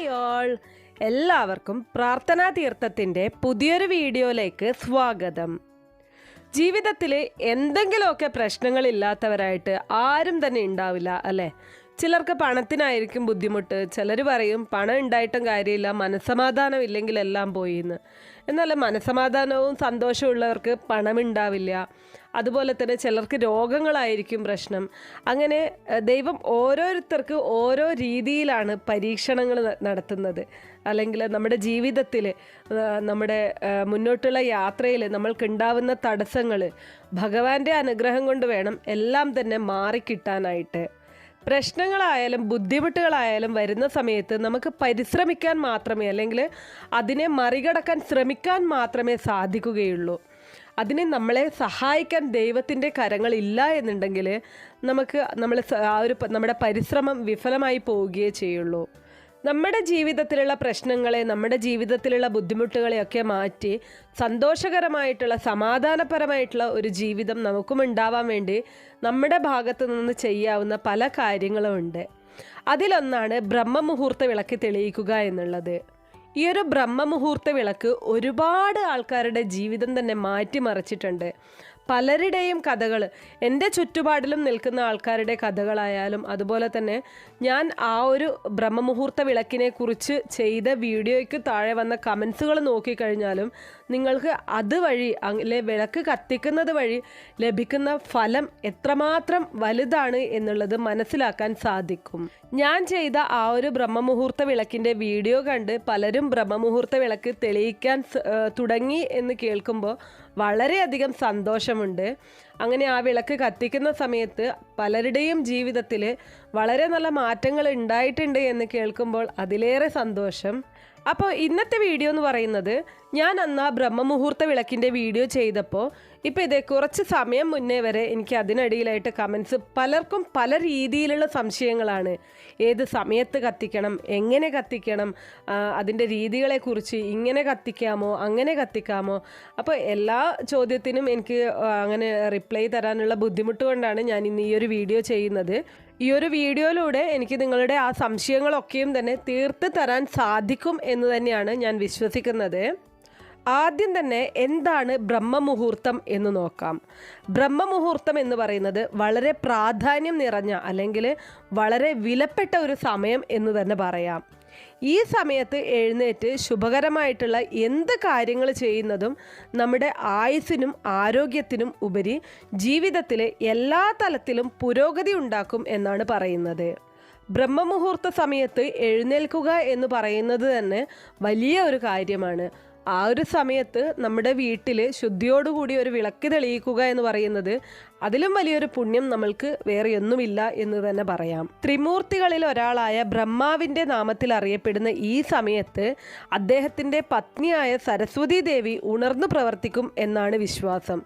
Hi all, എല്ലാവർക്കും പ്രാർത്ഥനാ തീർത്ഥത്തിൻ്റെ പുതിയൊരു വീഡിയോയിലേക്ക് സ്വാഗതം. ജീവിതത്തിൽ എന്തെങ്കിലുമൊക്കെ പ്രശ്നങ്ങളില്ലാത്തവരായിട്ട് ആരും തന്നെ ഉണ്ടാവില്ല അല്ലേ? ചിലർക്ക് പണത്തിനായിരിക്കും ബുദ്ധിമുട്ട്. ചിലർ പറയും പണം ഉണ്ടായിട്ടും കാര്യമില്ല, മനസ്സമാധാനം ഇല്ലെങ്കിൽ എല്ലാം പോയി എന്ന്. എന്നാൽ മനസ്സമാധാനവും സന്തോഷമുള്ളവർക്ക് പണമുണ്ടാവില്ല. അതുപോലെ തന്നെ ചിലർക്ക് രോഗങ്ങളായിരിക്കും പ്രശ്നം. അങ്ങനെ ദൈവം ഓരോരുത്തർക്ക് ഓരോ രീതിയിലാണ് പരീക്ഷണങ്ങൾ നടത്തുന്നത്. അല്ലെങ്കിൽ നമ്മുടെ ജീവിതത്തിൽ, നമ്മുടെ മുന്നോട്ടുള്ള യാത്രയിൽ നമ്മൾക്കുണ്ടാവുന്ന തടസ്സങ്ങൾ ഭഗവാന്റെ അനുഗ്രഹം കൊണ്ട് വേണം എല്ലാം തന്നെ മാറിക്കിട്ടാനായിട്ട്. പ്രശ്നങ്ങളായാലും ബുദ്ധിമുട്ടുകളായാലും വരുന്ന സമയത്ത് നമുക്ക് പരിശ്രമിക്കാൻ മാത്രമേ, അല്ലെങ്കിൽ അതിനെ മറികടക്കാൻ ശ്രമിക്കാൻ മാത്രമേ സാധിക്കുകയുള്ളൂ. അതിനെ നമ്മളെ സഹായിക്കാൻ ദൈവത്തിൻ്റെ കരങ്ങളില്ല എന്നുണ്ടെങ്കിൽ നമ്മുടെ പരിശ്രമം വിഫലമായി പോവുകയേ ചെയ്യുള്ളൂ. നമ്മുടെ ജീവിതത്തിലുള്ള പ്രശ്നങ്ങളെ, നമ്മുടെ ജീവിതത്തിലുള്ള ബുദ്ധിമുട്ടുകളെയൊക്കെ മാറ്റി സന്തോഷകരമായിട്ടുള്ള സമാധാനപരമായിട്ടുള്ള ഒരു ജീവിതം നമുക്കും ഉണ്ടാവാൻ വേണ്ടി നമ്മുടെ ഭാഗത്തു നിന്ന് ചെയ്യാവുന്ന പല കാര്യങ്ങളുമുണ്ട്. അതിലൊന്നാണ് ബ്രഹ്മമുഹൂർത്ത വിളക്ക് തെളിയിക്കുക എന്നുള്ളത്. ഈ ഒരു ബ്രഹ്മമുഹൂർത്ത വിളക്ക് ഒരുപാട് ആൾക്കാരുടെ ജീവിതം തന്നെ മാറ്റിമറിച്ചിട്ടുണ്ട്. പലരുടെയും കഥകൾ, എൻ്റെ ചുറ്റുപാടിലും നിൽക്കുന്ന ആൾക്കാരുടെ കഥകളായാലും, അതുപോലെ തന്നെ ഞാൻ ആ ഒരു ബ്രഹ്മമുഹൂർത്ത വിളക്കിനെ കുറിച്ച് ചെയ്ത വീഡിയോയ്ക്ക് താഴെ വന്ന കമൻസുകൾ നോക്കിക്കഴിഞ്ഞാലും നിങ്ങൾക്ക് അതുവഴി, അല്ലെ വിളക്ക് കത്തിക്കുന്നത് വഴി ലഭിക്കുന്ന ഫലം എത്രമാത്രം വലുതാണ് എന്നുള്ളത് മനസ്സിലാക്കാൻ സാധിക്കും. ഞാൻ ചെയ്ത ആ ഒരു ബ്രഹ്മമുഹൂർത്ത വിളക്കിൻ്റെ വീഡിയോ കണ്ട് പലരും ബ്രഹ്മമുഹൂർത്ത വിളക്ക് തെളിയിക്കാൻ തുടങ്ങി എന്ന് കേൾക്കുമ്പോൾ വളരെയധികം സന്തോഷമുണ്ട്. അങ്ങനെ ആ വിളക്ക് കത്തിക്കുന്ന സമയത്ത് പലരുടെയും ജീവിതത്തിൽ വളരെ നല്ല മാറ്റങ്ങൾ ഉണ്ടായിട്ടുണ്ട് എന്ന് കേൾക്കുമ്പോൾ അതിലേറെ സന്തോഷം. അപ്പോൾ ഇന്നത്തെ വീഡിയോ എന്ന് പറയുന്നത്, ഞാൻ അന്ന് ആ ബ്രഹ്മമുഹൂർത്ത വിളക്കിൻ്റെ വീഡിയോ ചെയ്തപ്പോൾ ഇപ്പോൾ ഇതേ കുറച്ച് സമയം മുന്നേ വരെ എനിക്ക് അതിനിടയിലായിട്ട് കമൻസ്, പലർക്കും പല രീതിയിലുള്ള സംശയങ്ങളാണ്. ഏത് സമയത്ത് കത്തിക്കണം, എങ്ങനെ കത്തിക്കണം, അതിൻ്റെ രീതികളെക്കുറിച്ച്, ഇങ്ങനെ കത്തിക്കാമോ അങ്ങനെ കത്തിക്കാമോ. അപ്പോൾ എല്ലാ ചോദ്യത്തിനും എനിക്ക് അങ്ങനെ റിപ്ലൈ തരാനുള്ള ബുദ്ധിമുട്ട് കൊണ്ടാണ് ഞാൻ ഇന്ന് ഈ ഒരു വീഡിയോ ചെയ്യുന്നത്. ഈ ഒരു വീഡിയോയിലൂടെ എനിക്ക് നിങ്ങളുടെ ആ സംശയങ്ങളൊക്കെയും തന്നെ തീർത്ത് തരാൻ സാധിക്കും എന്ന് തന്നെയാണ് ഞാൻ വിശ്വസിക്കുന്നത്. ആദ്യം തന്നെ എന്താണ് ബ്രഹ്മമുഹൂർത്തം എന്ന് നോക്കാം. ബ്രഹ്മമുഹൂർത്തം എന്ന് പറയുന്നത് വളരെ പ്രാധാന്യം നിറഞ്ഞ, അല്ലെങ്കിൽ വളരെ വിലപ്പെട്ട ഒരു സമയം എന്ന് തന്നെ പറയാം. ഈ സമയത്ത് എഴുന്നേറ്റ് ശുഭകരമായിട്ടുള്ള എന്ത് കാര്യങ്ങൾ ചെയ്യുന്നതും നമ്മുടെ ആയുസ്സിനും ആരോഗ്യത്തിനും ഉപരി ജീവിതത്തിലെ എല്ലാ തലത്തിലും പുരോഗതി ഉണ്ടാക്കും എന്നാണ് പറയുന്നത്. ബ്രഹ്മമുഹൂർത്ത സമയത്ത് എഴുന്നേൽക്കുക എന്ന് പറയുന്നത് തന്നെ വലിയ ഒരു കാര്യമാണ്. ആ ഒരു സമയത്ത് നമ്മുടെ വീട്ടിൽ ശുദ്ധിയോടുകൂടി ഒരു വിളക്ക് തെളിയിക്കുക എന്ന് പറയുന്നത് അതിലും വലിയൊരു പുണ്യം നമ്മൾക്ക് വേറെയൊന്നുമില്ല എന്ന് തന്നെ പറയാം. ത്രിമൂർത്തികളിൽ ഒരാളായ ബ്രഹ്മാവിൻ്റെ നാമത്തിൽ അറിയപ്പെടുന്ന ഈ സമയത്ത് അദ്ദേഹത്തിൻ്റെ പത്നിയായ സരസ്വതി ദേവി ഉണർന്നു പ്രവർത്തിക്കും എന്നാണ് വിശ്വാസം.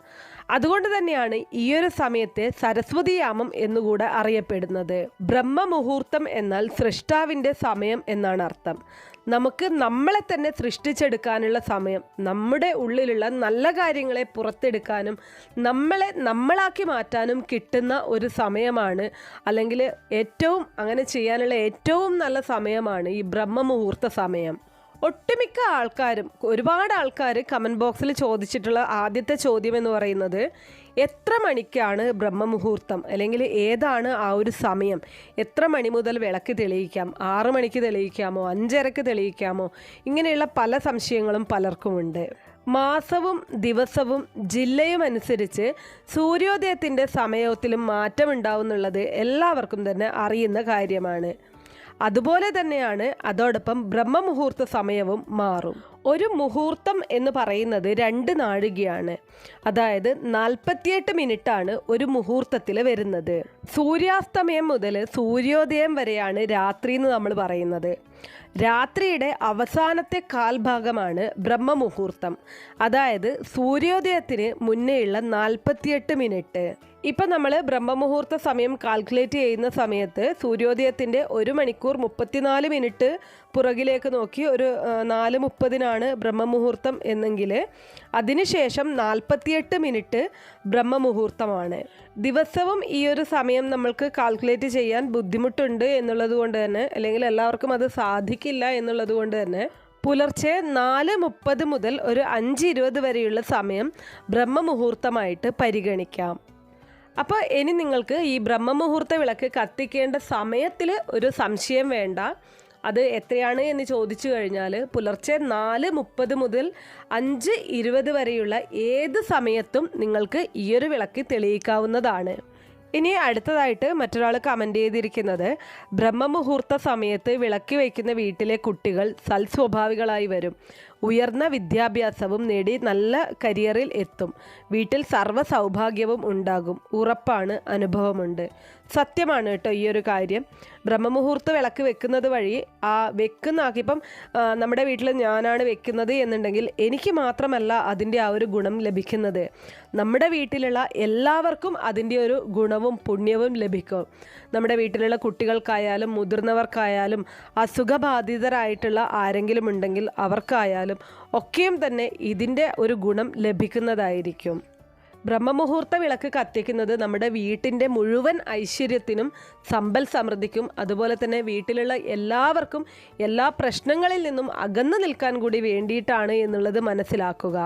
അതുകൊണ്ട് തന്നെയാണ് ഈ ഒരു സമയത്തെ സരസ്വതിയാമം എന്നുകൂടെ അറിയപ്പെടുന്നത്. ബ്രഹ്മമുഹൂർത്തം എന്നാൽ സൃഷ്ടാവിൻ്റെ സമയം എന്നാണ് അർത്ഥം. നമുക്ക് നമ്മളെ തന്നെ സൃഷ്ടിച്ചെടുക്കാനുള്ള സമയം, നമ്മുടെ ഉള്ളിലുള്ള നല്ല കാര്യങ്ങളെ പുറത്തെടുക്കാനും നമ്മളാക്കി മാറ്റാനും കിട്ടുന്ന ഒരു സമയമാണ്, അല്ലെങ്കിൽ അങ്ങനെ ചെയ്യാനുള്ള ഏറ്റവും നല്ല സമയമാണ് ഈ ബ്രഹ്മമുഹൂർത്ത സമയം. ഒട്ടുമിക്ക ആൾക്കാരും, ഒരുപാട് ആൾക്കാർ കമൻറ്റ് ബോക്സിൽ ചോദിച്ചിട്ടുള്ള ആദ്യത്തെ ചോദ്യം എന്ന് പറയുന്നത്, എത്ര മണിക്കാണ് ബ്രഹ്മമുഹൂർത്തം, അല്ലെങ്കിൽ ഏതാണ് ആ ഒരു സമയം, എത്ര മണി മുതൽ വിളക്ക് തെളിയിക്കാം, 6 മണിക്ക് തെളിയിക്കാമോ, 5:30ക്ക് തെളിയിക്കാമോ, ഇങ്ങനെയുള്ള പല സംശയങ്ങളും പലർക്കുമുണ്ട്. മാസവും ദിവസവും ജില്ലയും അനുസരിച്ച് സൂര്യോദയത്തിൻ്റെ സമയത്തിലും മാറ്റമുണ്ടാവുന്നുള്ളത് എല്ലാവർക്കും തന്നെ അറിയുന്ന കാര്യമാണ്. അതുപോലെ തന്നെയാണ് അതോടൊപ്പം ബ്രഹ്മമുഹൂർത്ത സമയവും മാറും. ഒരു മുഹൂർത്തം എന്ന് പറയുന്നത് 2 നാഴികയാണ്. അതായത് 48 മിനിറ്റാണ് ഒരു മുഹൂർത്തത്തിൽ വരുന്നത്. സൂര്യാസ്തമയം മുതൽ സൂര്യോദയം വരെയാണ് രാത്രി എന്ന് നമ്മൾ പറയുന്നത്. രാത്രിയുടെ അവസാനത്തെ കാൽഭാഗമാണ് ബ്രഹ്മമുഹൂർത്തം. അതായത് സൂര്യോദയത്തിന് മുന്നേയുള്ള 48 മിനിറ്റ്. ഇപ്പം നമ്മൾ ബ്രഹ്മമുഹൂർത്ത സമയം കാൽക്കുലേറ്റ് ചെയ്യുന്ന സമയത്ത് സൂര്യോദയത്തിൻ്റെ 1 മണിക്കൂർ 34 മിനിറ്റ് പുറകിലേക്ക് നോക്കി ഒരു 4:30 സമയമാണ് ബ്രഹ്മമുഹൂർത്തം എന്നെങ്കിൽ അതിനുശേഷം 48 മിനിറ്റ് ബ്രഹ്മമുഹൂർത്തമാണ്. ദിവസവും ഈ ഒരു സമയം നമ്മൾക്ക് കാൽക്കുലേറ്റ് ചെയ്യാൻ ബുദ്ധിമുട്ടുണ്ട് എന്നുള്ളത് കൊണ്ട് തന്നെ, അല്ലെങ്കിൽ എല്ലാവർക്കും അത് സാധിക്കില്ല എന്നുള്ളത് കൊണ്ട് തന്നെ പുലർച്ചെ 4:30 മുതൽ ഒരു 5:20 വരെയുള്ള സമയം ബ്രഹ്മമുഹൂർത്തമായിട്ട് പരിഗണിക്കാം. അപ്പോൾ ഇനി നിങ്ങൾക്ക് ഈ ബ്രഹ്മമുഹൂർത്ത വിളക്ക് കത്തിക്കേണ്ട സമയത്തിൽ ഒരു സംശയം വേണ്ട. അത് എത്രയാണ് എന്ന് ചോദിച്ചു കഴിഞ്ഞാൽ പുലർച്ചെ 4:30 മുതൽ 5:20 വരെയുള്ള ഏത് സമയത്തും നിങ്ങൾക്ക് ഈ ഒരു വിളക്ക് തെളിയിക്കാവുന്നതാണ്. ഇനി അടുത്തതായിട്ട് മറ്റൊരാൾ കമൻ്റ് ചെയ്തിരിക്കുന്നത്, ബ്രഹ്മമുഹൂർത്ത സമയത്ത് വിളക്ക് വയ്ക്കുന്ന വീട്ടിലെ കുട്ടികൾ സൽസ്വഭാവികളായി വരും, ഉയർന്ന വിദ്യാഭ്യാസവും നേടി നല്ല കരിയറിൽ എത്തും, വീട്ടിൽ സർവ്വ സൗഭാഗ്യവും ഉണ്ടാകും, ഉറപ്പാണ്, അനുഭവമുണ്ട്. സത്യമാണ് കേട്ടോ ഈ ഒരു കാര്യം. ബ്രഹ്മമുഹൂർത്ത വിളക്ക് വെക്കുന്നത് വഴി ഇപ്പം നമ്മുടെ വീട്ടിൽ ഞാനാണ് വെക്കുന്നത് എന്നുണ്ടെങ്കിൽ എനിക്ക് മാത്രമല്ല അതിൻ്റെ ആ ഒരു ഗുണം ലഭിക്കുന്നത്, നമ്മുടെ വീട്ടിലുള്ള എല്ലാവർക്കും അതിൻ്റെ ഒരു ഗുണവും പുണ്യവും ലഭിക്കും. നമ്മുടെ വീട്ടിലുള്ള കുട്ടികൾക്കായാലും മുതിർന്നവർക്കായാലും അസുഖബാധിതരായിട്ടുള്ള ആരെങ്കിലും ഉണ്ടെങ്കിൽ അവർക്കായാലും ഒക്കെയും തന്നെ ഇതിൻ്റെ ഒരു ഗുണം ലഭിക്കുന്നതായിരിക്കും. ബ്രഹ്മമുഹൂർത്ത വിളക്ക് കത്തിക്കുന്നത് നമ്മുടെ വീട്ടിൻ്റെ മുഴുവൻ ഐശ്വര്യത്തിനും സമ്പൽ സമൃദ്ധിക്കും അതുപോലെ തന്നെ വീട്ടിലുള്ള എല്ലാവർക്കും എല്ലാ പ്രശ്നങ്ങളിൽ നിന്നും അകന്നു നിൽക്കാൻ കൂടി വേണ്ടിയിട്ടാണ് എന്നുള്ളത് മനസ്സിലാക്കുക.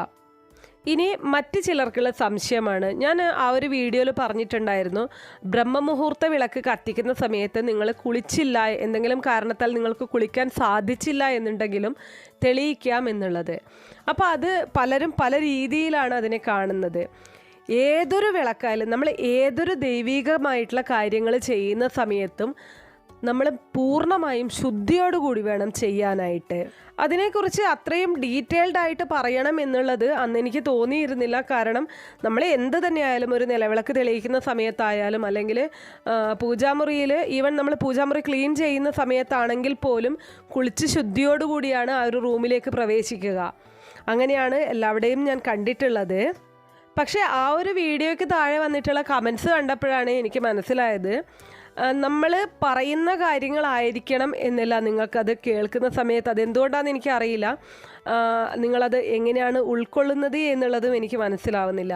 ഇനി മറ്റ് ചിലർക്കുള്ള സംശയമാണ്, ഞാൻ ആ ഒരു വീഡിയോയിൽ പറഞ്ഞിട്ടുണ്ടായിരുന്നു, ബ്രഹ്മമുഹൂർത്ത വിളക്ക് കത്തിക്കുന്ന സമയത്ത് നിങ്ങൾ കുളിച്ചില്ല, എന്തെങ്കിലും കാരണത്താൽ നിങ്ങൾക്ക് കുളിക്കാൻ സാധിച്ചില്ല എന്നുണ്ടെങ്കിലും തെളിയിക്കാം എന്നുള്ളത്. അപ്പോൾ അത് പലരും പല രീതിയിലാണ് അതിനെ കാണുന്നത്. ഏതൊരു വിളക്കായാലും നമ്മൾ ഏതൊരു ദൈവികമായിട്ടുള്ള കാര്യങ്ങൾ ചെയ്യുന്ന സമയത്തും നമ്മൾ പൂർണ്ണമായും ശുദ്ധിയോടുകൂടി വേണം ചെയ്യാനായിട്ട്. അതിനെക്കുറിച്ച് അത്രയും ഡീറ്റെയിൽഡ് ആയിട്ട് പറയണം എന്നുള്ളത് അന്ന് എനിക്ക് തോന്നിയിരുന്നില്ല. കാരണം നമ്മൾ എന്ത് തന്നെയായാലും ഒരു നിലവിളക്ക് തെളിയിക്കുന്ന സമയത്തായാലും അല്ലെങ്കിൽ പൂജാമുറിയിൽ ഈവൻ നമ്മൾ പൂജാമുറി ക്ലീൻ ചെയ്യുന്ന സമയത്താണെങ്കിൽ പോലും കുളിച്ച് ശുദ്ധിയോടുകൂടിയാണ് ആ ഒരു റൂമിലേക്ക് പ്രവേശിക്കുക. അങ്ങനെയാണ് എല്ലാവരുടെയും ഞാൻ കണ്ടിട്ടുള്ളത്. പക്ഷേ ആ ഒരു വീഡിയോയ്ക്ക് താഴെ വന്നിട്ടുള്ള കമൻസ് കണ്ടപ്പോഴാണ് എനിക്ക് മനസ്സിലായത്, നമ്മൾ പറയുന്ന കാര്യങ്ങളായിരിക്കണം എന്നില്ല, നിങ്ങൾക്കത് കേൾക്കുന്ന സമയത്ത് അതെന്തുകൊണ്ടാണെന്ന് എനിക്കറിയില്ല, നിങ്ങളത് എങ്ങനെയാണ് ഉൾക്കൊള്ളുന്നത് എന്നുള്ളതും എനിക്ക് മനസ്സിലാവുന്നില്ല.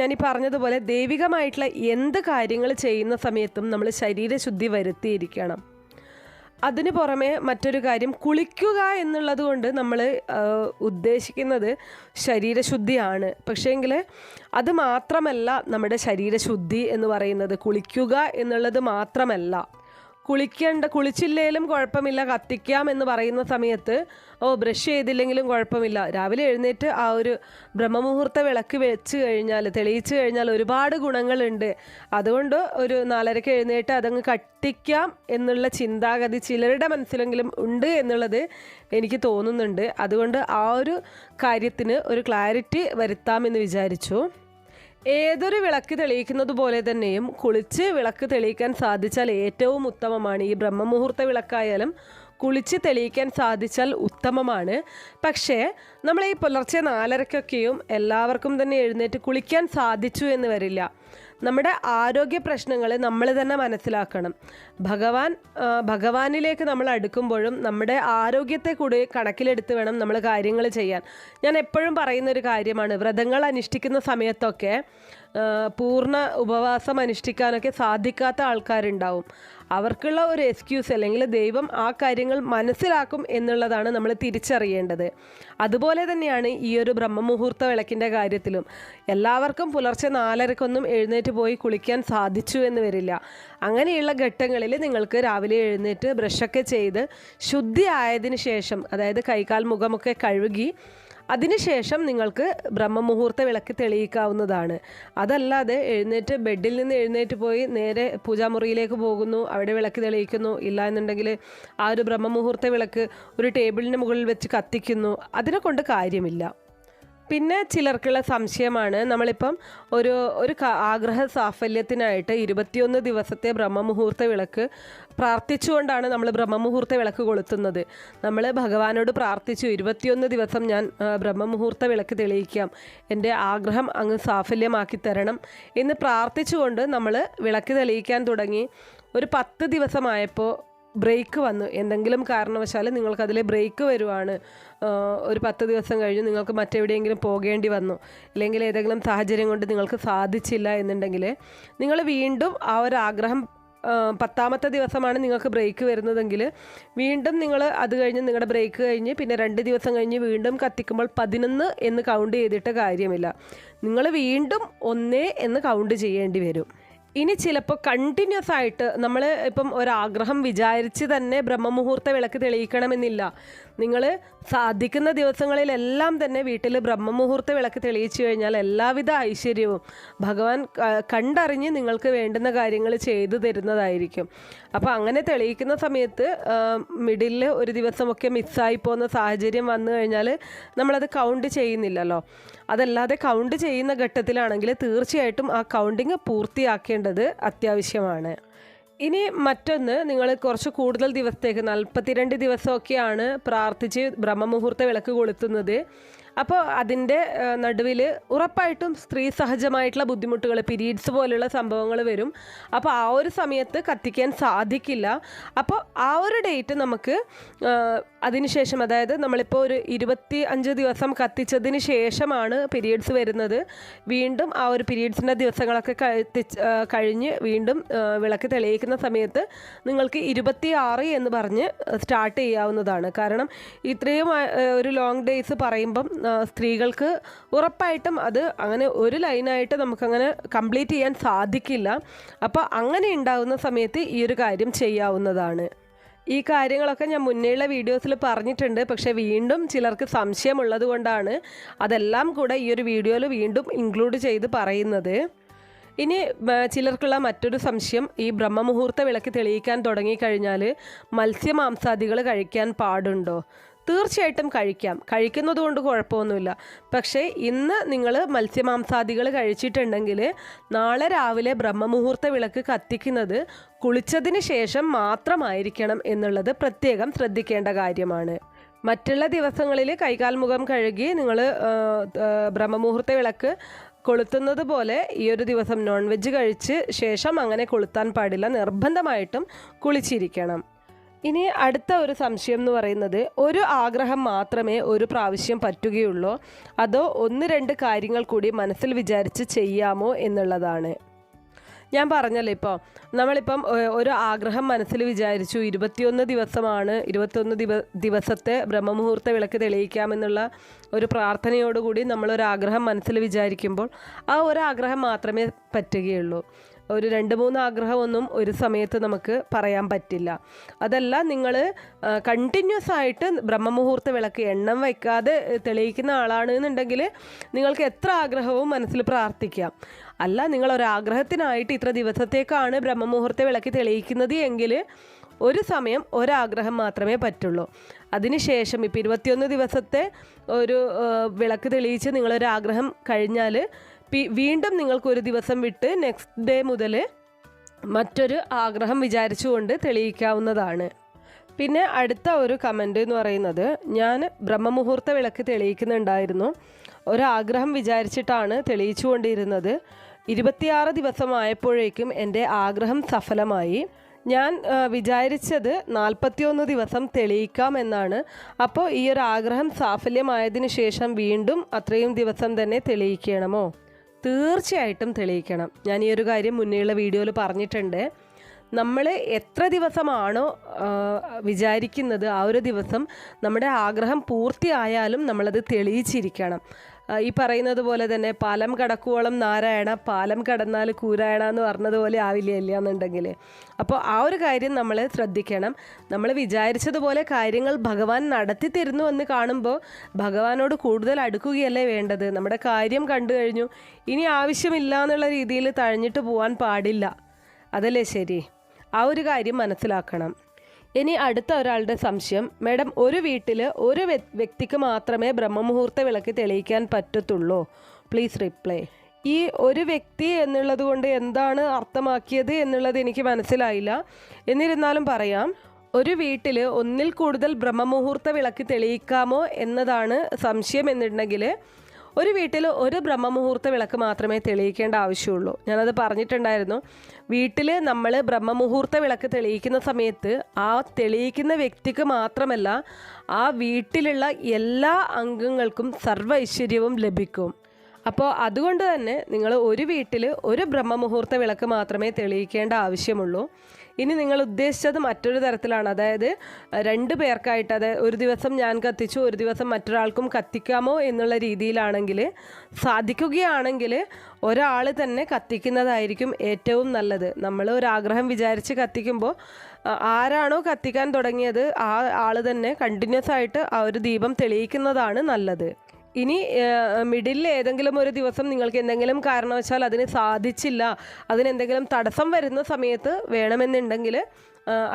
ഞാനീ പറഞ്ഞതുപോലെ ദൈവികമായിട്ടുള്ള എന്ത് കാര്യങ്ങൾ ചെയ്യുന്ന സമയത്തും നമ്മൾ ശരീരശുദ്ധി വരുത്തിയിരിക്കണം. അതിന് പുറമെ മറ്റൊരു കാര്യം, കുളിക്കുക എന്നുള്ളത് കൊണ്ട് നമ്മൾ ഉദ്ദേശിക്കുന്നത് ശരീരശുദ്ധിയാണ്. പക്ഷേങ്കിൽ അത് മാത്രമല്ല നമ്മുടെ ശരീരശുദ്ധി എന്ന് പറയുന്നത്. കുളിക്കുക എന്നുള്ളത് മാത്രമല്ല, കുളിച്ചില്ലേലും കുഴപ്പമില്ല, കത്തിക്കാം എന്ന് പറയുന്ന സമയത്ത് ബ്രഷ് ചെയ്തില്ലെങ്കിലും കുഴപ്പമില്ല, രാവിലെ എഴുന്നേറ്റ് ആ ഒരു ബ്രഹ്മമുഹൂർത്ത വിളക്ക് തെളിയിച്ചു കഴിഞ്ഞാൽ ഒരുപാട് ഗുണങ്ങളുണ്ട്. അതുകൊണ്ട് ഒരു 4:30 എഴുന്നേറ്റ് അതങ്ങ് കത്തിക്കാം എന്നുള്ള ചിന്താഗതി ചിലരുടെ മനസ്സിലെങ്കിലും ഉണ്ട് എന്നുള്ളത് എനിക്ക് തോന്നുന്നുണ്ട്. അതുകൊണ്ട് ആ ഒരു കാര്യത്തിന് ഒരു ക്ലാരിറ്റി വരുത്താമെന്ന് വിചാരിച്ചു. ഏതൊരു വിളക്ക് തെളിയിക്കുന്നത് പോലെ തന്നെയും കുളിച്ച് വിളക്ക് തെളിയിക്കാൻ സാധിച്ചാൽ ഏറ്റവും ഉത്തമമാണ്. ഈ ബ്രഹ്മമുഹൂർത്ത വിളക്കായാലും കുളിച്ച് തെളിയിക്കാൻ സാധിച്ചാൽ ഉത്തമമാണ്. പക്ഷേ നമ്മൾ ഈ പുലർച്ചെ 4:30 എല്ലാവർക്കും തന്നെ എഴുന്നേറ്റ് കുളിക്കാൻ സാധിച്ചു എന്ന് വരില്ല. നമ്മുടെ ആരോഗ്യ പ്രശ്നങ്ങൾ നമ്മൾ തന്നെ മനസ്സിലാക്കണം. ഭഗവാനിലേക്ക് നമ്മൾ അടുക്കുമ്പോഴും നമ്മുടെ ആരോഗ്യത്തെ കൂടി കണക്കിലെടുത്ത് വേണം നമ്മൾ കാര്യങ്ങൾ ചെയ്യാൻ. ഞാൻ എപ്പോഴും പറയുന്നൊരു കാര്യമാണ്, വ്രതങ്ങൾ അനുഷ്ഠിക്കുന്ന സമയത്തൊക്കെ പൂർണ്ണ ഉപവാസം അനുഷ്ഠിക്കാനൊക്കെ സാധിക്കാത്ത ആൾക്കാരുണ്ടാവും. അവർക്കുള്ള ഒരു എക്സ്ക്യൂസ് അല്ലെങ്കിൽ ദൈവം ആ കാര്യങ്ങൾ മനസ്സിലാക്കും എന്നുള്ളതാണ് നമ്മൾ തിരിച്ചറിയേണ്ടത്. അതുപോലെ തന്നെയാണ് ഈ ഒരു ബ്രഹ്മമുഹൂർത്ത വിളക്കിൻ്റെ കാര്യത്തിലും. എല്ലാവർക്കും പുലർച്ചെ 4:30 എഴുന്നേറ്റ് പോയി കുളിക്കാൻ സാധിച്ചു എന്ന് വരില്ല. അങ്ങനെയുള്ള ഘട്ടങ്ങളിൽ നിങ്ങൾക്ക് രാവിലെ എഴുന്നേറ്റ് ബ്രഷൊക്കെ ചെയ്ത് ശുദ്ധി ആയതിനു ശേഷം, അതായത് കൈകാൽ മുഖമൊക്കെ കഴുകി അതിനുശേഷം നിങ്ങൾക്ക് ബ്രഹ്മമുഹൂർത്ത വിളക്ക് തെളിയിക്കാവുന്നതാണ്. അതല്ലാതെ ബെഡിൽ നിന്ന് എഴുന്നേറ്റ് പോയി നേരെ പൂജാമുറിയിലേക്ക് പോകുന്നു, അവിടെ വിളക്ക് തെളിയിക്കുന്നു, ഇല്ല എന്നുണ്ടെങ്കിൽ ആ ഒരു ബ്രഹ്മമുഹൂർത്ത വിളക്ക് ഒരു ടേബിളിന് മുകളിൽ വെച്ച് കത്തിക്കുന്നു, അതിനെ കൊണ്ട് കാര്യമില്ല. പിന്നെ ചിലർക്കുള്ള സംശയമാണ്, നമ്മളിപ്പം ഒരു ആഗ്രഹ സാഫല്യത്തിനായിട്ട് 21 ദിവസത്തെ ബ്രഹ്മമുഹൂർത്ത വിളക്ക് പ്രാർത്ഥിച്ചുകൊണ്ടാണ് നമ്മൾ ബ്രഹ്മമുഹൂർത്ത വിളക്ക് കൊളുത്തുന്നത്. നമ്മൾ ഭഗവാനോട് പ്രാർത്ഥിച്ചു, 21 ദിവസം ഞാൻ ബ്രഹ്മമുഹൂർത്ത വിളക്ക് തെളിയിക്കാം, എൻ്റെ ആഗ്രഹം അങ്ങ് സാഫല്യമാക്കി തരണം എന്ന് പ്രാർത്ഥിച്ചുകൊണ്ട് നമ്മൾ വിളക്ക് തെളിയിക്കാൻ തുടങ്ങി. ഒരു 10 ദിവസമായപ്പോൾ ബ്രേക്ക് വന്നു, എന്തെങ്കിലും കാരണവശാൽ നിങ്ങൾക്കതിൽ ബ്രേക്ക് വരുവാണ്, ഒരു 10 ദിവസം കഴിഞ്ഞ് നിങ്ങൾക്ക് മറ്റെവിടെയെങ്കിലും പോകേണ്ടി വന്നു, അല്ലെങ്കിൽ ഏതെങ്കിലും സാഹചര്യം കൊണ്ട് നിങ്ങൾക്ക് സാധിച്ചില്ല എന്നുണ്ടെങ്കിൽ നിങ്ങൾ വീണ്ടും ആ ഒരു ആഗ്രഹം 10ാമത്തെ ദിവസമാണ് നിങ്ങൾക്ക് ബ്രേക്ക് വരുന്നതെങ്കിൽ വീണ്ടും നിങ്ങൾ അത് കഴിഞ്ഞ് നിങ്ങളുടെ ബ്രേക്ക് കഴിഞ്ഞ് പിന്നെ 2 ദിവസം കഴിഞ്ഞ് വീണ്ടും കത്തിക്കുമ്പോൾ 11 എന്ന് കൗണ്ട് ചെയ്തിട്ട് കാര്യമില്ല. നിങ്ങൾ വീണ്ടും 1 എന്ന് കൗണ്ട് ചെയ്യേണ്ടി വരും. ഇനി ചിലപ്പോൾ കണ്ടിന്യൂസ് ആയിട്ട് നമ്മൾ ഇപ്പം ഒരാഗ്രഹം വിചാരിച്ച് തന്നെ ബ്രഹ്മമുഹൂർത്ത വിളക്ക് തെളിയിക്കണമെന്നില്ല. നിങ്ങൾ സാധിക്കുന്ന ദിവസങ്ങളിലെല്ലാം തന്നെ വീട്ടിൽ ബ്രഹ്മമുഹൂർത്ത വിളക്ക് തെളിയിച്ചു കഴിഞ്ഞാൽ എല്ലാവിധ ഐശ്വര്യവും ഭഗവാൻ കണ്ടറിഞ്ഞ് നിങ്ങൾക്ക് വേണ്ടുന്ന കാര്യങ്ങൾ ചെയ്തു തരുന്നതായിരിക്കും. അപ്പോൾ അങ്ങനെ തെളിയിക്കുന്ന സമയത്ത് മിഡിലിൽ ഒരു ദിവസമൊക്കെ മിസ്സായി പോകുന്ന സാഹചര്യം വന്നു കഴിഞ്ഞാൽ നമ്മളത് കൗണ്ട് ചെയ്യുന്നില്ലല്ലോ. അതല്ലാതെ കൗണ്ട് ചെയ്യുന്ന ഘട്ടത്തിലാണെങ്കിൽ തീർച്ചയായിട്ടും ആ കൗണ്ടിങ് പൂർത്തിയാക്കേണ്ടത് അത്യാവശ്യമാണ്. ഇനി മറ്റൊന്ന്, നിങ്ങൾ കുറച്ച് കൂടുതൽ ദിവസത്തേക്ക് 42 ദിവസമൊക്കെയാണ് പ്രാർത്ഥിച്ച് ബ്രഹ്മമുഹൂർത്ത വിളക്ക് കൊളുത്തുന്നത്. അപ്പോൾ അതിൻ്റെ നടുവിൽ ഉറപ്പായിട്ടും സ്ത്രീ സഹജമായിട്ടുള്ള ബുദ്ധിമുട്ടുകൾ, പീരീഡ്സ് പോലുള്ള സംഭവങ്ങൾ വരും. അപ്പോൾ ആ ഒരു സമയത്ത് കത്തിക്കാൻ സാധിക്കില്ല. അപ്പോൾ ആ ഒരു ഡേറ്റ് നമുക്ക് അതിനുശേഷം, അതായത് നമ്മളിപ്പോൾ ഒരു 25 ദിവസം കത്തിച്ചതിന് ശേഷമാണ് പീരീഡ്സ് വരുന്നത്. വീണ്ടും ആ ഒരു പീരീഡ്സിൻ്റെ ദിവസങ്ങളൊക്കെ കഴിഞ്ഞ് വീണ്ടും വിളക്ക് തെളിയിക്കുന്ന സമയത്ത് നിങ്ങൾക്ക് 26 എന്ന് പറഞ്ഞ് സ്റ്റാർട്ട് ചെയ്യാവുന്നതാണ്. കാരണം ഇത്രയും ഒരു ലോങ് ഡേയ്സ് പറയുമ്പം സ്ത്രീകൾക്ക് ഉറപ്പായിട്ടും അത് അങ്ങനെ ഒരു ലൈനായിട്ട് നമുക്കങ്ങനെ കംപ്ലീറ്റ് ചെയ്യാൻ സാധിക്കില്ല. അപ്പോൾ അങ്ങനെ ഉണ്ടാകുന്ന സമയത്ത് ഈ ഒരു കാര്യം ചെയ്യാവുന്നതാണ്. ഈ കാര്യങ്ങളൊക്കെ ഞാൻ മുന്നേയുള്ള വീഡിയോസിൽ പറഞ്ഞിട്ടുണ്ട്. പക്ഷേ വീണ്ടും ചിലർക്ക് സംശയമുള്ളത് കൊണ്ടാണ് അതെല്ലാം കൂടെ ഈ ഒരു വീഡിയോയിൽ വീണ്ടും ഇൻക്ലൂഡ് ചെയ്ത് പറയുന്നത്. ഇനി ചിലർക്കുള്ള മറ്റൊരു സംശയം, ഈ ബ്രഹ്മമുഹൂർത്ത വിളക്ക് തെളിയിക്കാൻ തുടങ്ങിക്കഴിഞ്ഞാൽ മത്സ്യമാംസാദികൾ കഴിക്കാൻ പാടുണ്ടോ? തീർച്ചയായിട്ടും കഴിക്കാം, കഴിക്കുന്നത് കൊണ്ട് കുഴപ്പമൊന്നുമില്ല. പക്ഷേ ഇന്ന് നിങ്ങൾ മത്സ്യമാംസാദികൾ കഴിച്ചിട്ടുണ്ടെങ്കിൽ നാളെ രാവിലെ ബ്രഹ്മമുഹൂർത്ത വിളക്ക് കത്തിക്കുന്നത് കുളിച്ചതിന് ശേഷം മാത്രമായിരിക്കണം എന്നുള്ളത് പ്രത്യേകം ശ്രദ്ധിക്കേണ്ട കാര്യമാണ്. മറ്റുള്ള ദിവസങ്ങളിൽ കൈകാൽ മുഖം കഴുകി നിങ്ങൾ ബ്രഹ്മമുഹൂർത്ത വിളക്ക് കൊളുത്തുന്നത് പോലെ ഈ ഒരു ദിവസം നോൺ വെജ് കഴിച്ച് ശേഷം അങ്ങനെ കൊളുത്താൻ പാടില്ല. നിർബന്ധമായിട്ടും കുളിച്ചിരിക്കണം. ഇനി അടുത്ത ഒരു സംശയം എന്ന് പറയുന്നത്, ഒരു ആഗ്രഹം മാത്രമേ ഒരു പ്രാവശ്യം പറ്റുകയുള്ളൂ, അതോ 1-2 കാര്യങ്ങൾ കൂടി മനസ്സിൽ വിചാരിച്ച് ചെയ്യാമോ എന്നുള്ളതാണ്. ഞാൻ പറഞ്ഞല്ലോ, ഇപ്പോൾ നമ്മളിപ്പം ഒരു ആഗ്രഹം മനസ്സിൽ വിചാരിച്ചു, 21 ദിവസമാണ്, 21 ദിവസത്തെ ബ്രഹ്മമുഹൂർത്ത വിളക്ക് തെളിയിക്കാമെന്നുള്ള ഒരു പ്രാർത്ഥനയോടുകൂടി നമ്മളൊരാഗ്രഹം മനസ്സിൽ വിചാരിക്കുമ്പോൾ ആ ഒരാഗ്രഹം മാത്രമേ പറ്റുകയുള്ളൂ. ഒരു 2-3 ആഗ്രഹമൊന്നും ഒരു സമയത്ത് നമുക്ക് പറയാൻ പറ്റില്ല. അതല്ല, നിങ്ങൾ കണ്ടിന്യൂസ് ആയിട്ട് ബ്രഹ്മമുഹൂർത്ത വിളക്ക് എണ്ണം വയ്ക്കാതെ തെളിയിക്കുന്ന ആളാണ് എന്നുണ്ടെങ്കിൽ നിങ്ങൾക്ക് എത്ര ആഗ്രഹവും മനസ്സിൽ പ്രാർത്ഥിക്കാം. അല്ല, നിങ്ങളൊരാഗ്രഹത്തിനായിട്ട് ഇത്ര ദിവസത്തേക്കാണ് ബ്രഹ്മമുഹൂർത്ത വിളക്ക് തെളിയിക്കുന്നത് എങ്കിൽ ഒരു സമയം ഒരാഗ്രഹം മാത്രമേ പറ്റുള്ളൂ. അതിനുശേഷം ഇപ്പോൾ 21 ദിവസത്തെ ഒരു വിളക്ക് തെളിയിച്ച് നിങ്ങളൊരാഗ്രഹം കഴിഞ്ഞാൽ വീണ്ടും നിങ്ങൾക്കൊരു ദിവസം വിട്ട് നെക്സ്റ്റ് ഡേ മുതൽ മറ്റൊരു ആഗ്രഹം വിചാരിച്ചുകൊണ്ട് തെളിയിക്കാവുന്നതാണ്. പിന്നെ അടുത്ത ഒരു കമൻ്റ് എന്ന് പറയുന്നത്, ഞാൻ ബ്രഹ്മമുഹൂർത്ത വിളക്ക് തെളിയിക്കുന്നുണ്ടായിരുന്നു, ഒരാഗ്രഹം വിചാരിച്ചിട്ടാണ് തെളിയിച്ചു കൊണ്ടിരുന്നത്. 26 ദിവസമായപ്പോഴേക്കും എൻ്റെ ആഗ്രഹം സഫലമായി. ഞാൻ വിചാരിച്ചത് 41 ദിവസം തെളിയിക്കാം എന്നാണ്. അപ്പോൾ ഈ ഒരു ആഗ്രഹം സാഫല്യമായതിനു ശേഷം വീണ്ടും അത്രയും ദിവസം തന്നെ തെളിയിക്കണമോ? തീർച്ചയായിട്ടും തെളിയിക്കണം. ഞാൻ ഈ ഒരു കാര്യം മുന്നേയുള്ള വീഡിയോയിൽ പറഞ്ഞിട്ടുണ്ട്. നമ്മൾ എത്ര ദിവസമാണോ വിചാരിക്കുന്നത് ആ ഒരു ദിവസം നമ്മുടെ ആഗ്രഹം പൂർത്തിയായാലും നമ്മളത് തെളിയിച്ചിരിക്കണം. ഈ പറയുന്നത് പോലെ തന്നെ പാലം കടക്കുവോളം നാരായണ, പാലം കടന്നാൽ കൂരായണ എന്ന് പറഞ്ഞതുപോലെ ആവില്ല എന്നുണ്ടെങ്കിൽ. അപ്പോൾ ആ ഒരു കാര്യം നമ്മൾ ശ്രദ്ധിക്കണം. നമ്മൾ വിചാരിച്ചതുപോലെ കാര്യങ്ങൾ ഭഗവാൻ നടത്തി തരുന്നു എന്ന് കാണുമ്പോൾ ഭഗവാനോട് കൂടുതൽ അടുക്കുകയല്ലേ വേണ്ടത്. നമ്മുടെ കാര്യം കണ്ടു കഴിഞ്ഞു, ഇനി ആവശ്യമില്ല എന്നുള്ള രീതിയിൽ തഴഞ്ഞിട്ട് പോകാൻ പാടില്ല. അതല്ലേ ശരി? ആ ഒരു കാര്യം മനസ്സിലാക്കണം. ഇനി അടുത്ത ഒരാളുടെ സംശയം, മാഡം, ഒരു വീട്ടിൽ ഒരു വ്യക്തിക്ക് മാത്രമേ ബ്രഹ്മമുഹൂർത്ത വിളക്ക് തെളിയിക്കാൻ പറ്റത്തുള്ളൂ? Please reply. ഈ ഒരു വ്യക്തി എന്നുള്ളത് കൊണ്ട് എന്താണ് അർത്ഥമാക്കിയത് എന്നുള്ളത് എനിക്ക് മനസ്സിലായില്ല. എന്നിരുന്നാലും പറയാം, ഒരു വീട്ടിൽ ഒന്നിൽ കൂടുതൽ ബ്രഹ്മമുഹൂർത്ത വിളക്ക് തെളിയിക്കാമോ എന്നതാണ് സംശയം എന്നുണ്ടെങ്കിൽ ഒരു വീട്ടിൽ ഒരു ബ്രഹ്മമുഹൂർത്ത വിളക്ക് മാത്രമേ തെളിയിക്കേണ്ട ആവശ്യമുള്ളൂ. ഞാനത് പറഞ്ഞിട്ടുണ്ടായിരുന്നു. വീട്ടിൽ നമ്മൾ ബ്രഹ്മമുഹൂർത്ത വിളക്ക് തെളിയിക്കുന്ന സമയത്ത് ആ തെളിയിക്കുന്ന വ്യക്തിക്ക് മാത്രമല്ല, ആ വീട്ടിലുള്ള എല്ലാ അംഗങ്ങൾക്കും സർവ്വ ഐശ്വര്യവും ലഭിക്കും. അപ്പോൾ അതുകൊണ്ട് തന്നെ നിങ്ങൾ ഒരു വീട്ടിൽ ഒരു ബ്രഹ്മമുഹൂർത്ത വിളക്ക് മാത്രമേ തെളിയിക്കേണ്ട ആവശ്യമുള്ളൂ. ഇനി നിങ്ങൾ ഉദ്ദേശിച്ചത് മറ്റൊരു തരത്തിലാണ്, അതായത് 2 പേർക്കായിട്ട്, അതായത് ഒരു ദിവസം ഞാൻ കത്തിച്ചു, ഒരു ദിവസം മറ്റൊരാൾക്കും കത്തിക്കാമോ എന്നുള്ള രീതിയിലാണെങ്കിൽ, സാധിക്കുകയാണെങ്കിൽ ഒരാൾ തന്നെ കത്തിക്കുന്നതായിരിക്കും ഏറ്റവും നല്ലത്. നമ്മൾ ഒരാഗ്രഹം വിചാരിച്ച് കത്തിക്കുമ്പോൾ ആരാണോ കത്തിക്കാൻ തുടങ്ങിയത് ആ ആൾ തന്നെ കണ്ടിന്യൂസ് ആയിട്ട് ആ ഒരു ദീപം തെളിയിക്കുന്നതാണ് നല്ലത്. ഇനി മിഡിലിൽ ഏതെങ്കിലും ഒരു ദിവസം നിങ്ങൾക്ക് എന്തെങ്കിലും കാരണവശാൽ അതിന് സാധിച്ചില്ല, അതിനെന്തെങ്കിലും തടസ്സം വരുന്ന സമയത്ത് വേണമെന്നുണ്ടെങ്കിൽ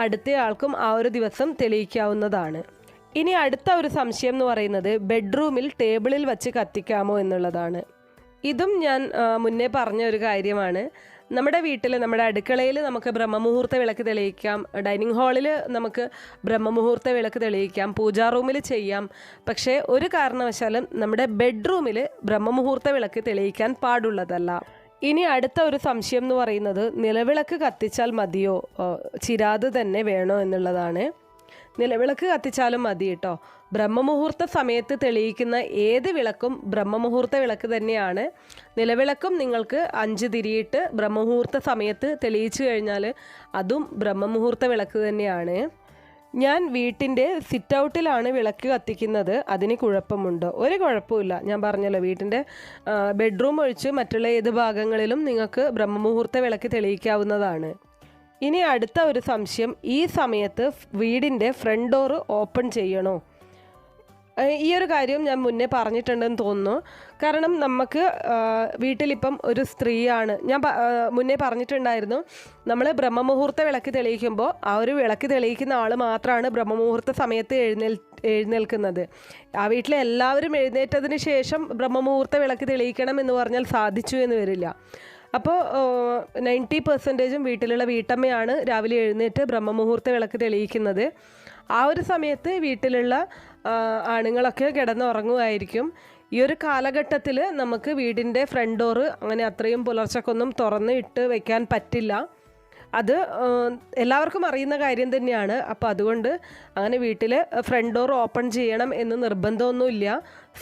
അടുത്തയാൾക്കും ആ ഒരു ദിവസം തെളിയിക്കാവുന്നതാണ്. ഇനി അടുത്ത ഒരു സംശയം എന്ന് പറയുന്നത് ബെഡ്റൂമിൽ ടേബിളിൽ വച്ച് കത്തിക്കാമോ എന്നുള്ളതാണ്. ഇതും ഞാൻ മുന്നേ പറഞ്ഞ ഒരു കാര്യമാണ്. നമ്മുടെ വീട്ടിൽ, നമ്മുടെ അടുക്കളയിൽ നമുക്ക് ബ്രഹ്മമുഹൂർത്ത വിളക്ക് തെളിയിക്കാം, ഡൈനിങ് ഹാളിൽ നമുക്ക് ബ്രഹ്മമുഹൂർത്ത വിളക്ക് തെളിയിക്കാം, പൂജാ റൂമിൽ ചെയ്യാം. പക്ഷേ ഒരു കാരണവശാലും നമ്മുടെ ബെഡ്റൂമിൽ ബ്രഹ്മമുഹൂർത്ത വിളക്ക് തെളിയിക്കാൻ പാടുള്ളതല്ല. ഇനി അടുത്ത ഒരു സംശയം എന്ന് പറയുന്നത് നിലവിളക്ക് കത്തിച്ചാൽ മതിയോ, ചിരാത് തന്നെ വേണോ എന്നുള്ളതാണ്. നിലവിളക്ക് കത്തിച്ചാലും മതി കേട്ടോ. ബ്രഹ്മമുഹൂർത്ത സമയത്ത് തെളിയിക്കുന്ന ഏത് വിളക്കും ബ്രഹ്മമുഹൂർത്ത വിളക്ക് തന്നെയാണ്. നിലവിളക്കും നിങ്ങൾക്ക് 5 തിരിയിട്ട് ബ്രഹ്മമുഹൂർത്ത സമയത്ത് തെളിയിച്ചു കഴിഞ്ഞാൽ അതും ബ്രഹ്മമുഹൂർത്ത വിളക്ക് തന്നെയാണ്. ഞാൻ വീട്ടിൻ്റെ സിറ്റ് ഔട്ടിലാണ് വിളക്ക് കത്തിക്കുന്നത്. അതിന് കുഴപ്പമുണ്ടോ? ഒരു കുഴപ്പമില്ല. ഞാൻ പറഞ്ഞല്ലോ, വീട്ടിൻ്റെ ബെഡ്റൂം ഒഴിച്ച് മറ്റുള്ള ഏത് ഭാഗങ്ങളിലും നിങ്ങൾക്ക് ബ്രഹ്മമുഹൂർത്ത വിളക്ക് തെളിയിക്കാവുന്നതാണ്. ഇനി അടുത്ത ഒരു സംശയം, ഈ സമയത്ത് വീടിൻ്റെ ഫ്രണ്ട് ഡോറ് ഓപ്പൺ ചെയ്യണോ? ഈ ഒരു കാര്യം ഞാൻ മുന്നേ പറഞ്ഞിട്ടുണ്ടെന്ന് തോന്നുന്നു. കാരണം നമുക്ക് വീട്ടിലിപ്പം ഒരു സ്ത്രീയാണ്, ഞാൻ മുന്നേ പറഞ്ഞിട്ടുണ്ടായിരുന്നു, നമ്മൾ ബ്രഹ്മമുഹൂർത്ത വിളക്ക് തെളിയിക്കുമ്പോൾ ആ ഒരു വിളക്ക് തെളിയിക്കുന്ന ആൾ മാത്രമാണ് ബ്രഹ്മമുഹൂർത്ത സമയത്ത് എഴുന്നേൽക്കുന്നത്. ആ വീട്ടിലെ എല്ലാവരും എഴുന്നേറ്റതിന് ശേഷം ബ്രഹ്മമുഹൂർത്ത വിളക്ക് തെളിയിക്കണം എന്ന് പറഞ്ഞാൽ സാധിച്ചു എന്ന് വരില്ല. അപ്പോൾ 90% വീട്ടിലുള്ള വീട്ടമ്മയാണ് രാവിലെ എഴുന്നേറ്റ് ബ്രഹ്മമുഹൂർത്ത വിളക്ക് തെളിയിക്കുന്നത്. ആ ഒരു സമയത്ത് വീട്ടിലുള്ള ആണുങ്ങളൊക്കെ കിടന്നുറങ്ങുമായിരിക്കും. ഈ ഒരു കാലഘട്ടത്തിൽ നമുക്ക് വീടിൻ്റെ ഫ്രണ്ട് ഡോറ് അങ്ങനെ അത്രയും പുലർച്ചക്കൊന്നും തുറന്ന് ഇട്ട് വയ്ക്കാൻ പറ്റില്ല. അത് എല്ലാവർക്കും അറിയുന്ന കാര്യം തന്നെയാണ്. അപ്പോൾ അതുകൊണ്ട് അങ്ങനെ വീട്ടിൽ ഫ്രണ്ട് ഡോർ ഓപ്പൺ ചെയ്യണം എന്ന് നിർബന്ധമൊന്നുമില്ല.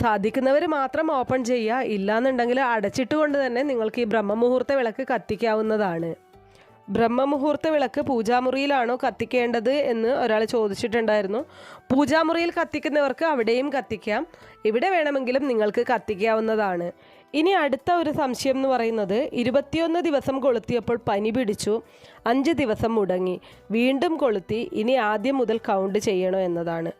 സാധിക്കുന്നവർ മാത്രം ഓപ്പൺ ചെയ്യുക, ഇല്ലയെന്നുണ്ടെങ്കിൽ അടച്ചിട്ട് കൊണ്ട് തന്നെ നിങ്ങൾക്ക് ഈ ബ്രഹ്മമുഹൂർത്ത വിളക്ക് കത്തിക്കാവുന്നതാണ്. ബ്രഹ്മമുഹൂർത്ത വിളക്ക് പൂജാമുറിയിലാണോ കത്തിക്കേണ്ടത് എന്ന് ഒരാൾ ചോദിച്ചിട്ടുണ്ടായിരുന്നു. പൂജാമുറിയിൽ കത്തിക്കുന്നവർക്ക് അവിടെയും കത്തിക്കാം, എവിടെ വേണമെങ്കിലും നിങ്ങൾക്ക് കത്തിക്കാവുന്നതാണ്. ഇനി അടുത്ത ഒരു സംശയം എന്ന് പറയുന്നത് 21 ദിവസം കൊളുത്തിയപ്പോൾ പനി പിടിച്ചു, 5 ദിവസം മുടങ്ങി, വീണ്ടും കൊളുത്തി, ഇനി ആദ്യം മുതൽ കൗണ്ട് ചെയ്യണോ എന്നതാണ്.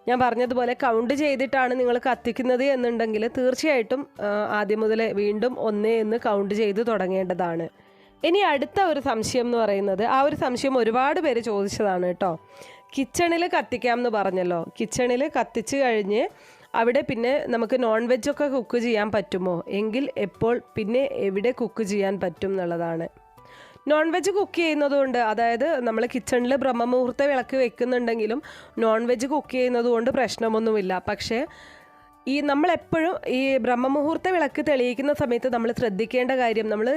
ഞാൻ പറഞ്ഞതുപോലെ കൗണ്ട് ചെയ്തിട്ടാണ് നിങ്ങൾ കത്തിക്കുന്നത് എന്നുണ്ടെങ്കിൽ തീർച്ചയായിട്ടും ആദ്യം മുതൽ വീണ്ടും 1 എന്ന് കൗണ്ട് ചെയ്ത് തുടങ്ങേണ്ടതാണ്. ഇനി അടുത്ത ഒരു സംശയം എന്ന് പറയുന്നത്, ആ ഒരു സംശയം ഒരുപാട് പേര് ചോദിച്ചതാണ് കേട്ടോ. കിച്ചണിൽ കത്തിക്കാം എന്ന് പറഞ്ഞല്ലോ. കിച്ചണിൽ കത്തിച്ച് കഴിഞ്ഞ് അവിടെ പിന്നെ നമുക്ക് നോൺ വെജൊക്കെ കുക്ക് ചെയ്യാൻ പറ്റുമോ? എങ്കിൽ എപ്പോൾ, പിന്നെ എവിടെ കുക്ക് ചെയ്യാൻ പറ്റും എന്നുള്ളതാണ്. നോൺ വെജ് കുക്ക് ചെയ്യുന്നതുകൊണ്ട്, അതായത് നമ്മൾ കിച്ചണിൽ ബ്രഹ്മമുഹൂർത്ത വിളക്ക് വെക്കുന്നുണ്ടെങ്കിലും നോൺ വെജ് കുക്ക് ചെയ്യുന്നതുകൊണ്ട് പ്രശ്നമൊന്നുമില്ല. പക്ഷേ നമ്മളെപ്പോഴും ഈ ബ്രഹ്മമുഹൂർത്ത വിളക്ക് തെളിയിക്കുന്ന സമയത്ത് നമ്മൾ ശ്രദ്ധിക്കേണ്ട കാര്യം, നമ്മൾ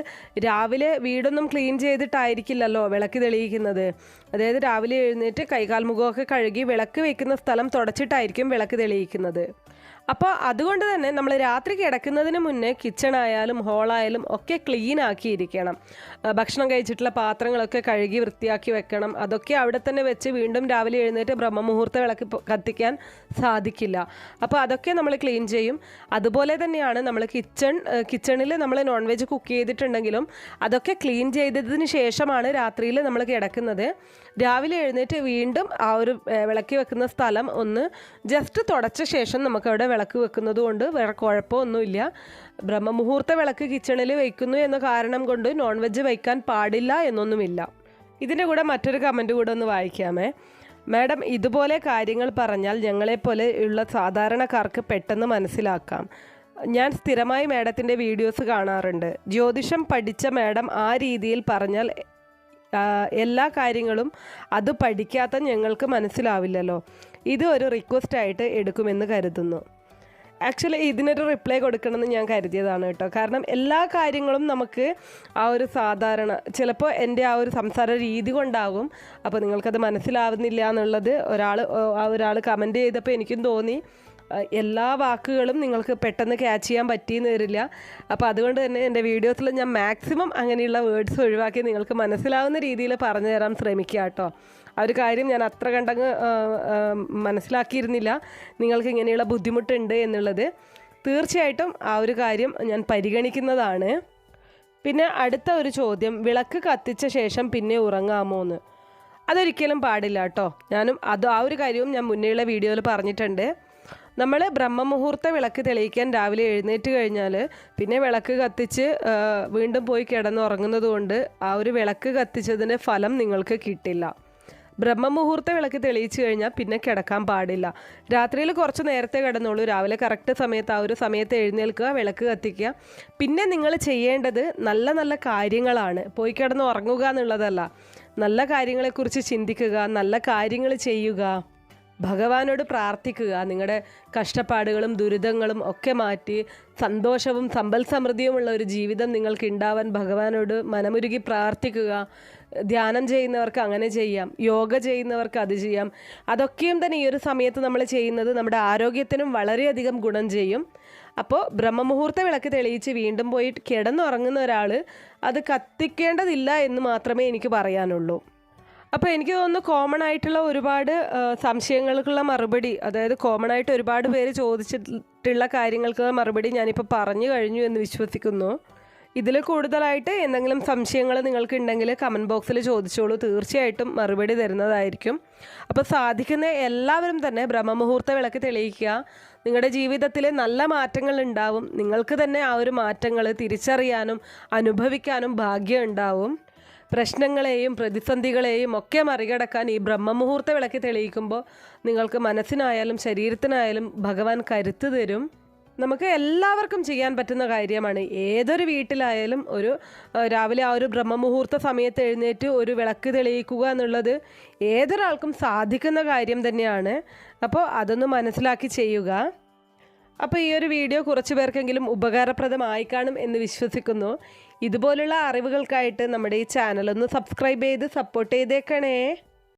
രാവിലെ വീടൊന്നും ക്ലീൻ ചെയ്തിട്ടായിരിക്കില്ലല്ലോ വിളക്ക് തെളിയിക്കുന്നത്. അതായത് രാവിലെ എഴുന്നേറ്റ് കൈകാൽ മുഖമൊക്കെ കഴുകി വിളക്ക് വെക്കുന്ന സ്ഥലം തുടച്ചിട്ടായിരിക്കും വിളക്ക് തെളിയിക്കുന്നത്. അപ്പോൾ അതുകൊണ്ട് തന്നെ നമ്മൾ രാത്രി കിടക്കുന്നതിന് മുന്നേ കിച്ചണായാലും ഹോളായാലും ഒക്കെ ക്ലീൻ ആക്കിയിരിക്കണം. ഭക്ഷണം കഴിച്ചിട്ടുള്ള പാത്രങ്ങളൊക്കെ കഴുകി വൃത്തിയാക്കി വെക്കണം. അതൊക്കെ അവിടെ തന്നെ വെച്ച് വീണ്ടും രാവിലെ എഴുന്നേറ്റ് ബ്രഹ്മമുഹൂർത്ത വിളക്ക് കത്തിക്കാൻ സാധിക്കില്ല. അപ്പോൾ അതൊക്കെ നമ്മൾ ക്ലീൻ ചെയ്യും. അതുപോലെ തന്നെയാണ് നമ്മൾ കിച്ചണിൽ നമ്മൾ നോൺ വെജ് കുക്ക് ചെയ്തിട്ടുണ്ടെങ്കിലും അതൊക്കെ ക്ലീൻ ചെയ്തതിന് ശേഷമാണ് രാത്രിയിൽ നമ്മൾ കിടക്കുന്നത്. രാവിലെ എഴുന്നേറ്റ് വീണ്ടും ആ ഒരു വിളക്ക് വെക്കുന്ന സ്ഥലം ഒന്ന് ജസ്റ്റ് തുടച്ച ശേഷം നമുക്കവിടെ വിളക്ക് വെക്കുന്നത് കൊണ്ട് വേറെ കുഴപ്പമൊന്നുമില്ല. ബ്രഹ്മമുഹൂർത്ത വിളക്ക് കിച്ചണിൽ വയ്ക്കുന്നു എന്ന കാരണം കൊണ്ട് നോൺ വെജ് വയ്ക്കാൻ പാടില്ല എന്നൊന്നുമില്ല. ഇതിൻ്റെ കൂടെ മറ്റൊരു കമൻറ്റ് കൂടെ ഒന്ന് വായിക്കാമേ. മാഡം, ഇതുപോലെ കാര്യങ്ങൾ പറഞ്ഞാൽ ഞങ്ങളെപ്പോലെ ഉള്ള സാധാരണക്കാർക്ക് പെട്ടെന്ന് മനസ്സിലാക്കാം. ഞാൻ സ്ഥിരമായി മാഡത്തിൻ്റെ വീഡിയോസ് കാണാറുണ്ട്. ജ്യോതിഷം പഠിച്ച മാഡം ആ രീതിയിൽ പറഞ്ഞാൽ എല്ലാ കാര്യങ്ങളും അത് പഠിക്കാത്ത ഞങ്ങൾക്ക് മനസ്സിലാവില്ലല്ലോ. ഇത് ഒരു റിക്വസ്റ്റായിട്ട് എടുക്കുമെന്ന് കരുതുന്നു. ആക്ച്വലി ഇതിനൊരു റിപ്ലൈ കൊടുക്കണമെന്ന് ഞാൻ കരുതിയതാണ് കേട്ടോ. കാരണം എല്ലാ കാര്യങ്ങളും നമുക്ക് ആ ഒരു സാധാരണ ചിലപ്പോൾ എൻ്റെ ആ ഒരു സംസാര രീതി കൊണ്ടാകും. അപ്പോൾ നിങ്ങൾക്കത് മനസ്സിലാവുന്നില്ല എന്നുള്ളത് ഒരാൾ കമൻറ്റ് ചെയ്തപ്പോൾ എനിക്കും തോന്നി. എല്ലാ വാക്കുകളും നിങ്ങൾക്ക് പെട്ടെന്ന് ക്യാച്ച് ചെയ്യാൻ പറ്റിയെന്ന് വരില്ല. അപ്പോൾ അതുകൊണ്ട് തന്നെ എൻ്റെ വീഡിയോസിൽ ഞാൻ മാക്സിമം അങ്ങനെയുള്ള വേർഡ്സ് ഒഴിവാക്കി നിങ്ങൾക്ക് മനസ്സിലാവുന്ന രീതിയിൽ പറഞ്ഞു തരാൻ ശ്രമിക്കുക കേട്ടോ. ആ ഒരു കാര്യം ഞാൻ അത്ര കണ്ടങ്ങ് മനസ്സിലാക്കിയിരുന്നില്ല നിങ്ങൾക്ക് ഇങ്ങനെയുള്ള ബുദ്ധിമുട്ടുണ്ട് എന്നുള്ളത്. തീർച്ചയായിട്ടും ആ ഒരു കാര്യം ഞാൻ പരിഗണിക്കുന്നതാണ്. പിന്നെ അടുത്ത ഒരു ചോദ്യം, വിളക്ക് കത്തിച്ച ശേഷം പിന്നെ ഉറങ്ങാമോ എന്ന്. അതൊരിക്കലും പാടില്ല കേട്ടോ. ആ ഒരു കാര്യവും ഞാൻ മുന്നേയുള്ള വീഡിയോയിൽ പറഞ്ഞിട്ടുണ്ട്. നമ്മൾ ബ്രഹ്മമുഹൂർത്ത വിളക്ക് തെളിയിക്കാൻ രാവിലെ എഴുന്നേറ്റ് കഴിഞ്ഞാൽ പിന്നെ വിളക്ക് കത്തിച്ച് വീണ്ടും പോയി കിടന്നുറങ്ങുന്നത് കൊണ്ട് ആ ഒരു വിളക്ക് കത്തിച്ചതിൻ്റെ ഫലം നിങ്ങൾക്ക് കിട്ടില്ല. ബ്രഹ്മമുഹൂർത്ത വിളക്ക് തെളിയിച്ചു കഴിഞ്ഞാൽ പിന്നെ കിടക്കാൻ പാടില്ല. രാത്രിയിൽ കുറച്ച് നേരത്തെ കിടന്നോളൂ. രാവിലെ കറക്റ്റ് സമയത്ത് ആ ഒരു സമയത്ത് എഴുന്നേൽക്കുക, വിളക്ക് കത്തിക്കുക. പിന്നെ നിങ്ങൾ ചെയ്യേണ്ടത് നല്ല നല്ല കാര്യങ്ങളാണ്. പോയി കിടന്ന് ഉറങ്ങുക എന്നുള്ളതല്ല. നല്ല കാര്യങ്ങളെക്കുറിച്ച് ചിന്തിക്കുക, നല്ല കാര്യങ്ങൾ ചെയ്യുക, ഭഗവാനോട് പ്രാർത്ഥിക്കുക. നിങ്ങളുടെ കഷ്ടപ്പാടുകളും ദുരിതങ്ങളും ഒക്കെ മാറ്റി സന്തോഷവും സമ്പൽ സമൃദ്ധിയുമുള്ള ഒരു ജീവിതം നിങ്ങൾക്ക് ഉണ്ടാവാൻ ഭഗവാനോട് മനമുരുകി പ്രാർത്ഥിക്കുക. ധ്യാനം ചെയ്യുന്നവർക്ക് അങ്ങനെ ചെയ്യാം, യോഗ ചെയ്യുന്നവർക്ക് അത് ചെയ്യാം. അതൊക്കെയും തന്നെ ഈ ഒരു സമയത്ത് നമ്മൾ ചെയ്യുന്നത് നമ്മുടെ ആരോഗ്യത്തിനും വളരെയധികം ഗുണം ചെയ്യും. അപ്പോൾ ബ്രഹ്മമുഹൂർത്ത വിളക്ക് തെളിയിച്ച് വീണ്ടും പോയി കിടന്നുറങ്ങുന്ന ഒരാൾ അത് കത്തിക്കേണ്ടതില്ല എന്ന് മാത്രമേ എനിക്ക് പറയാനുള്ളൂ. അപ്പോൾ എനിക്ക് തോന്നുന്നു കോമൺ ആയിട്ടുള്ള ഒരുപാട് സംശയങ്ങൾക്കുള്ള മറുപടി, അതായത് കോമൺ ആയിട്ട് ഒരുപാട് പേര് ചോദിച്ചിട്ടുള്ള കാര്യങ്ങൾക്കുള്ള മറുപടി ഞാനിപ്പോൾ പറഞ്ഞു കഴിഞ്ഞു എന്ന് വിശ്വസിക്കുന്നു. ഇതിൽ കൂടുതലായിട്ട് എന്തെങ്കിലും സംശയങ്ങൾ നിങ്ങൾക്കുണ്ടെങ്കിൽ കമൻറ്റ് ബോക്സിൽ ചോദിച്ചോളൂ. തീർച്ചയായിട്ടും മറുപടി തരുന്നതായിരിക്കും. അപ്പോൾ സാധിക്കുന്ന എല്ലാവരും തന്നെ ബ്രഹ്മമുഹൂർത്ത വിളക്ക് തെളിയിക്കുക. നിങ്ങളുടെ ജീവിതത്തിൽ നല്ല മാറ്റങ്ങൾ ഉണ്ടാവും. നിങ്ങൾക്ക് തന്നെ ആ ഒരു മാറ്റങ്ങൾ തിരിച്ചറിയാനും അനുഭവിക്കാനും ഭാഗ്യം ഉണ്ടാവും. പ്രശ്നങ്ങളെയും പ്രതിസന്ധികളെയും ഒക്കെ മറികടക്കാൻ ഈ ബ്രഹ്മമുഹൂർത്ത വിളക്ക് തെളിയിക്കുമ്പോൾ നിങ്ങൾക്ക് മനസ്സിനായാലും ശരീരത്തിനായാലും ഭഗവാൻ കരുത്ത് തരും. നമുക്ക് എല്ലാവർക്കും ചെയ്യാൻ പറ്റുന്ന കാര്യമാണ്. ഏതൊരു വീട്ടിലായാലും രാവിലെ ആ ഒരു ബ്രഹ്മമുഹൂർത്ത സമയത്ത് എഴുന്നേറ്റ് ഒരു വിളക്ക് തെളിയിക്കുക എന്നുള്ളത് ഏതൊരാൾക്കും സാധിക്കുന്ന കാര്യം തന്നെയാണ്. അപ്പോൾ അതൊന്ന് മനസ്സിലാക്കി ചെയ്യുക. അപ്പോൾ ഈ ഒരു വീഡിയോ കുറച്ച് പേർക്കെങ്കിലും ഉപകാരപ്രദമായി കാണും എന്ന് വിശ്വസിക്കുന്നു. ഇതുപോലുള്ള അറിവുകൾക്കായിട്ട് നമ്മുടെ ഈ ചാനൽ ഒന്ന് സബ്സ്ക്രൈബ് ചെയ്ത് സപ്പോർട്ട് ചെയ്തേക്കണേ.